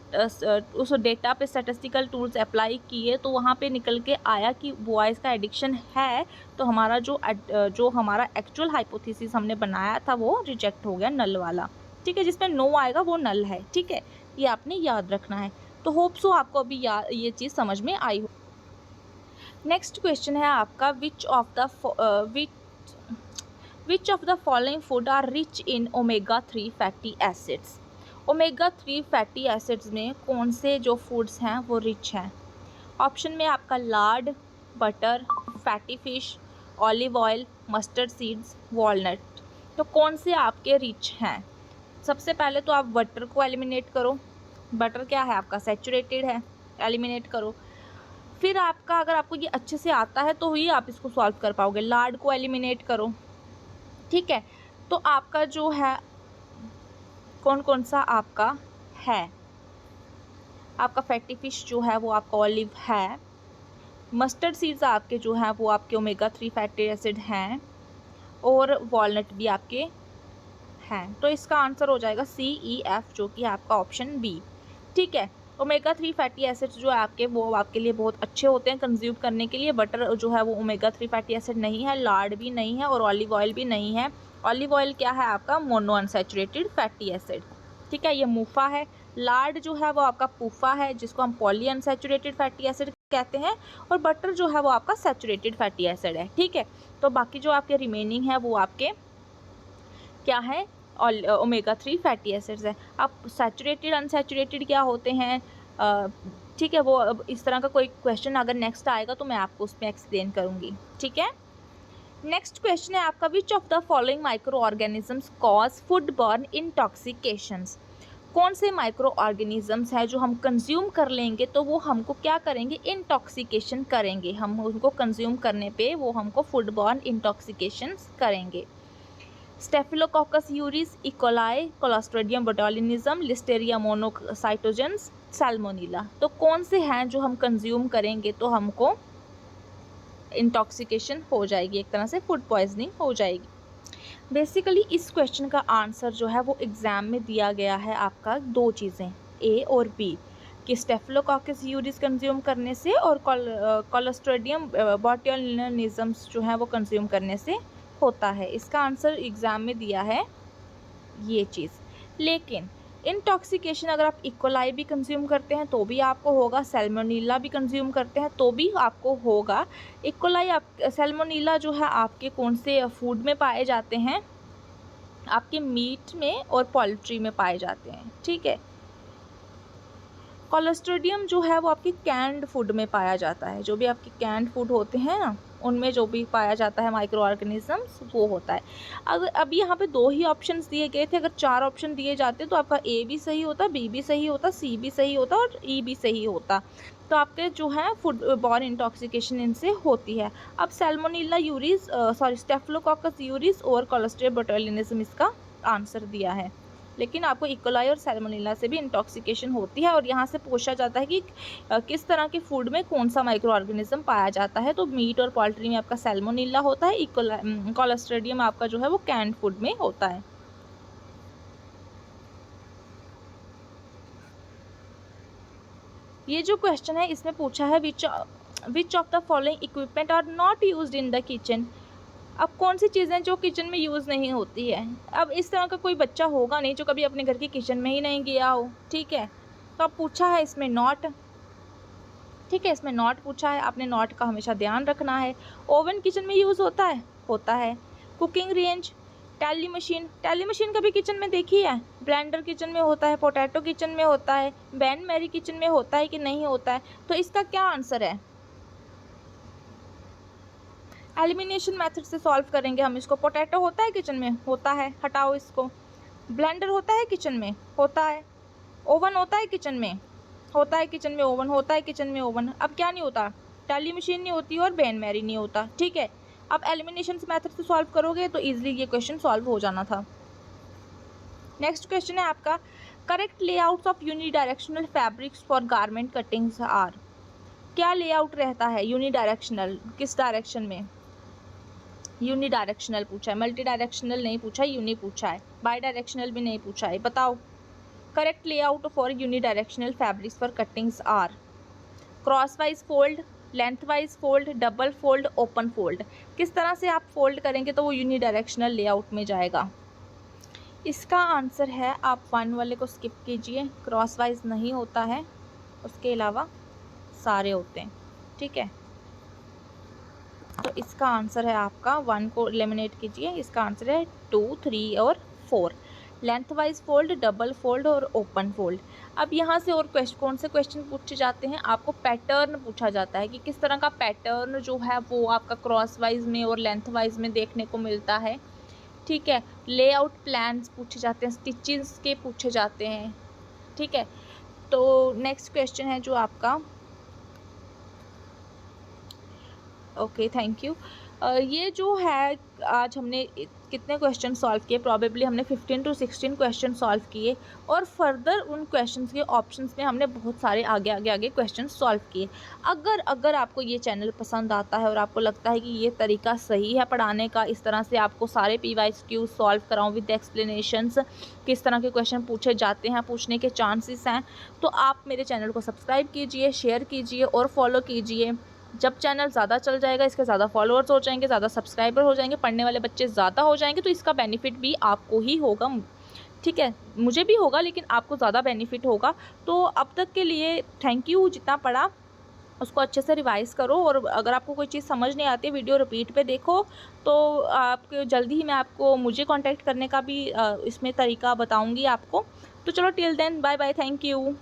उस डेटा पे स्टैटिस्टिकल टूल्स अप्लाई किए तो वहाँ पे निकल के आया कि बॉयज़ का एडिक्शन है, तो हमारा जो हमारा एक्चुअल हाइपोथेसिस हमने बनाया था वो रिजेक्ट हो गया, नल वाला, ठीक है। जिसमें नो आएगा वो नल है, ठीक है, ये आपने याद रखना है। तो होप सो आपको अभी ये चीज़ समझ में आई हो। नेक्स्ट क्वेश्चन है आपका, which of the following food are rich in omega 3 fatty acids. Omega 3 fatty acids में कौन से जो फूड्स हैं वो रिच हैं। ऑप्शन में आपका Lord, butter, fatty fish, olive oil, mustard seeds, walnut. तो कौन से आपके रिच हैं। सबसे पहले तो आप बटर को एलिमिनेट करो, बटर क्या है आपका सैचुरेटेड है, एलिमिनेट करो। फिर आपका, अगर आपको ये अच्छे से आता है तो ही आप इसको सॉल्व कर पाओगे, लार्ड को एलिमिनेट करो, ठीक है। तो आपका जो है कौन कौन सा आपका है, आपका फैटी फिश जो है वो आपका ऑलिव है, मस्टर्ड सीड्स आपके जो हैं वो आपके ओमेगा 3 फैटी एसिड हैं, और वॉलनट भी आपके हैं। तो इसका आंसर हो जाएगा CEF, जो कि आपका ऑप्शन बी, ठीक है। ओमेगा 3 फैटी एसिड्स जो है आपके, वो आपके लिए बहुत अच्छे होते हैं कंज्यूम करने के लिए। बटर जो है वो ओमेगा 3 फैटी एसिड नहीं है, लार्ड भी नहीं है, और ऑलिव ऑयल भी नहीं है। ऑलिव ऑयल क्या है आपका मोनो अनसैचुरेटेड फैटी एसिड, ठीक है, ये मूफा है। लार्ड जो है वो आपका पूफा है, जिसको हम पॉली अनसैचुरेटेड फैटी एसिड कहते हैं, और बटर जो है वो आपका सैचुरेटेड फैटी एसिड है, ठीक है। तो बाकी जो आपके रिमेनिंग है वो आपके क्या है, ओमेगा 3 फैटी एसिड्स है। अब सैचुरेटेड अनसैचुरेटेड क्या होते हैं, ठीक है, वो अब इस तरह का कोई क्वेश्चन अगर नेक्स्ट आएगा तो मैं आपको उसमें एक्सप्लेन करूँगी, ठीक है। नेक्स्ट क्वेश्चन है आपका, which of the following micro organisms cause food borne intoxications. कौन से माइक्रो ऑर्गेनिजम्स हैं जो हम कंज्यूम कर लेंगे तो वो हमको क्या करेंगे, इंटॉक्सिकेशन करेंगे, हम उनको कंज्यूम करने पे वो हमको फूड बर्न इंटॉक्सिकेशंस करेंगे। Staphylococcus aureus, E coli, clostridium botulinism, listeria monocytogenes, salmonella. तो कौन से हैं जो हम कंज्यूम करेंगे तो हमको इंटॉक्सिकेशन हो जाएगी, एक तरह से फूड पॉइजनिंग हो जाएगी। बेसिकली इस क्वेश्चन का आंसर जो है वो एग्ज़ाम में दिया गया है आपका दो चीज़ें, ए और बी, कि स्टेफिलोकोकस यूरिस कंज्यूम करने से और क्लोस्ट्रिडियम बोटुलिनिज्म जो है वो कंज्यूम करने से होता है। इसका आंसर एग्ज़ाम में दिया है ये चीज़। लेकिन इंटॉक्सिकेशन अगर आप इकोलाई भी कंज्यूम करते हैं तो भी आपको होगा, सैल्मोनीला भी कंज्यूम करते हैं तो भी आपको होगा। इकोलाई सैल्मोनीला जो है आपके कौन से फूड में पाए जाते हैं, आपके मीट में और पोल्ट्री में पाए जाते हैं, ठीक है। क्लोस्ट्रिडियम जो है वो आपके कैंड फूड में पाया जाता है, जो भी आपके कैंड फूड होते हैं ना उनमें जो भी पाया जाता है माइक्रो ऑर्गेनिजम्स वो होता है। अगर अभी यहाँ पे दो ही ऑप्शंस दिए गए थे, अगर चार ऑप्शन दिए जाते तो आपका ए भी सही होता, बी भी सही होता, सी भी सही होता और ई भी सही होता। तो आपके जो है फूड बॉर्न इंटॉक्सिकेशन इनसे होती है। अब सैल्मोनेला यूरिस स्टेफिलोकोकस यूरिस और क्लोस्ट्रिडियम बोटुलिनिज्म इसका आंसर दिया है। लेकिन आपको इकोलाई और सैल्मोनेला से भी इंटॉक्सिकेशन होती है, और यहाँ से पूछा जाता है कि किस तरह के फूड में कौन सा माइक्रो ऑर्गेनिज्म पाया जाता है। तो मीट और पोल्ट्री में आपका सैल्मोनेला होता है, क्लोस्ट्रिडियम आपका जो है वो कैंड फूड में होता है। ये जो क्वेश्चन है इसमें पूछा है which of the following equipment are not used in the kitchen. अब कौन सी चीज़ें जो किचन में यूज़ नहीं होती है? अब इस तरह का कोई बच्चा होगा नहीं जो कभी अपने घर की किचन में ही नहीं गया हो, ठीक है। तो अब पूछा है इसमें नॉट, ठीक है, इसमें नॉट पूछा है, आपने नॉट का हमेशा ध्यान रखना है। ओवन किचन में यूज़ होता है? होता है। कुकिंग रेंज, टेली मशीन कभी किचन में देखी है? ब्लेंडर किचन में होता है, पोटैटो किचन में होता है, बैन मैरी किचन में होता है कि नहीं होता है? तो इसका क्या आंसर है? एलिमिनेशन मेथड से सॉल्व करेंगे हम इसको। पोटैटो होता है किचन में? होता है, हटाओ इसको। ब्लेंडर होता है किचन में? होता है। ओवन होता है किचन में? होता है किचन में ओवन, होता है किचन में ओवन। अब क्या नहीं होता? टेली मशीन नहीं होती और बैन मैरी नहीं होता, ठीक है। अब एलिमिनेशन मेथड से सॉल्व करोगे तो इजीली ये क्वेश्चन सॉल्व हो जाना था। नेक्स्ट क्वेश्चन है आपका, correct layouts of unidirectional fabrics for garment cuttings are. क्या लेआउट रहता है यूनिडायरेक्शनल, किस डायरेक्शन में? यूनिडायरेक्शनल पूछा है, मल्टी डायरेक्शनल नहीं पूछा है, यूनि पूछा है, बाई डायरेक्शनल भी नहीं पूछा है। बताओ, correct layout for unidirectional fabrics for cuttings are crosswise fold, lengthwise fold, double fold, open fold. किस तरह से आप फोल्ड करेंगे तो वो यूनिडायरेक्शनल लेआउट में जाएगा? इसका आंसर है, आप 1 वाले को स्किप कीजिए, क्रॉस वाइज नहीं होता है, उसके अलावा सारे होते हैं, ठीक है। तो इसका आंसर है आपका 1 को एलिमिनेट कीजिए, इसका आंसर है 2, 3 और 4। Length wise fold, double fold और ओपन फोल्ड। अब यहाँ से और कौन से क्वेश्चन पूछे जाते हैं? आपको पैटर्न पूछा जाता है कि किस तरह का पैटर्न जो है वो आपका क्रॉस वाइज में और लेंथ वाइज में देखने को मिलता है, ठीक है। लेआउट प्लान्स पूछे जाते हैं, स्टिचेस के पूछे जाते हैं, ठीक है। तो नेक्स्ट क्वेश्चन है जो आपका, ओके थैंक यू। ये जो है आज हमने कितने क्वेश्चन सॉल्व किए? प्रॉबेबली हमने 15 to 16 क्वेश्चन सॉल्व किए और फर्दर उन क्वेश्चंस के ऑप्शंस में हमने बहुत सारे आगे क्वेश्चन सॉल्व किए। अगर आपको ये चैनल पसंद आता है और आपको लगता है कि ये तरीका सही है पढ़ाने का, इस तरह से आपको सारे PYQ सॉल्व कराऊँ विद एक्सप्लेनेशंस, किस तरह के क्वेश्चन पूछे जाते हैं, पूछने के चांसेस हैं, तो आप मेरे चैनल को सब्सक्राइब कीजिए, शेयर कीजिए और फॉलो कीजिए। जब चैनल ज़्यादा चल जाएगा, इसके ज़्यादा फॉलोअर्स हो जाएंगे, ज़्यादा सब्सक्राइबर हो जाएंगे, पढ़ने वाले बच्चे ज़्यादा हो जाएंगे, तो इसका बेनिफिट भी आपको ही होगा, ठीक है। मुझे भी होगा लेकिन आपको ज़्यादा बेनिफिट होगा। तो अब तक के लिए थैंक यू। जितना पढ़ा उसको अच्छे से रिवाइज़ करो और अगर आपको कोई चीज़ समझ नहीं आती, वीडियो रिपीट पे देखो, तो आपको जल्दी ही मैं आपको मुझे कांटेक्ट करने का भी इसमें तरीका बताऊंगी आपको। तो चलो till then bye bye, thank you.